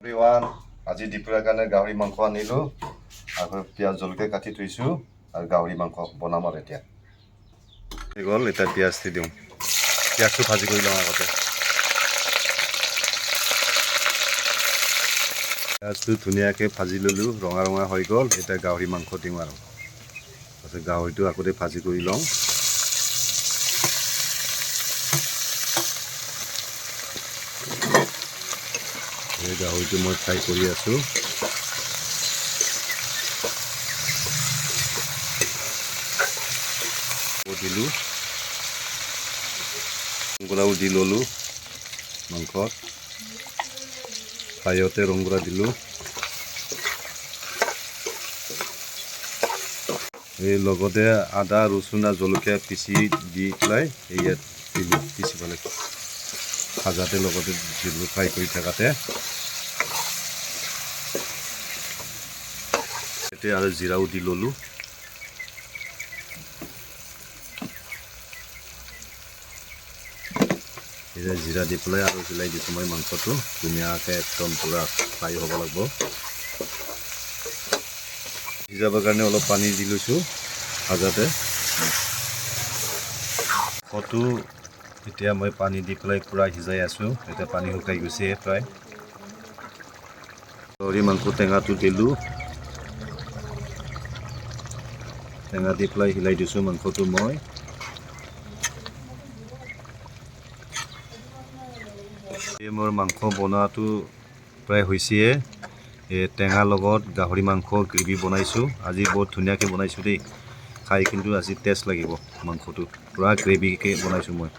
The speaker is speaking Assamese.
এভৰিৱান, আজি দুপৰীয়াৰ কাৰণে গাহৰি মাংস আনিলোঁ আৰু পিঁয়াজ জলকীয়া কাটি থৈছোঁ আৰু গাহৰি মাংস বনাম আৰু এতিয়া হৈ গ'ল। এতিয়া পিঁয়াজ দি দিওঁ, পিঁয়াজটো ভাজি কৰি লওঁ আগতে। পিঁয়াজটো ধুনীয়াকৈ ভাজি ল'লোঁ, ৰঙা ৰঙা হৈ গ'ল। এতিয়া গাহৰি মাংস দিওঁ আৰু তাৰপিছত গাহৰিটো আগতে ভাজি কৰি লওঁ। এই গাহৰিটো মই ফ্ৰাই কৰি আছোঁ। দিলোঁ, ৰংগুড়াও দি ল'লোঁ মাংসত, ফ্ৰাইতে ৰংগুড়া দিলোঁ। এই লগতে আদা ৰচুন আৰু জলকীয়া পিচি দি পেলাই ইয়াত দিলোঁ, পিচি পেলাই ভাজাতে লগতে দিলোঁ, ফ্ৰাই কৰি থকাতে। এতিয়া আৰু জিৰাও দি ল'লোঁ। এতিয়া জিৰা দি পেলাই আৰু হিলাই দিছোঁ মই মাংসটো ধুনীয়াকৈ, একদম পূৰা ফ্ৰাই হ'ব লাগিব। সিজাবৰ কাৰণে অলপ পানী দি লৈছোঁ ভাজাতে। মাংসটো এতিয়া মই পানী দি পেলাই পূৰা সিজাই আছোঁ। এতিয়া পানী শুকাই গৈছে প্ৰায়। গাহৰি মাংস টেঙাটো দিলোঁ, টেঙা দি পেলাই হিলাই দিছোঁ মাংসটো মই। এই মোৰ মাংস বনোৱাটো প্ৰায় হৈছে। টেঙাৰ লগত গাহৰি মাংস গ্ৰেভি বনাইছোঁ। আজি বহুত ধুনীয়াকৈ বনাইছোঁ দেই, খাই কিন্তু আজি টেষ্ট লাগিব। মাংসটো পূৰা গ্ৰেভিকৈ বনাইছোঁ মই।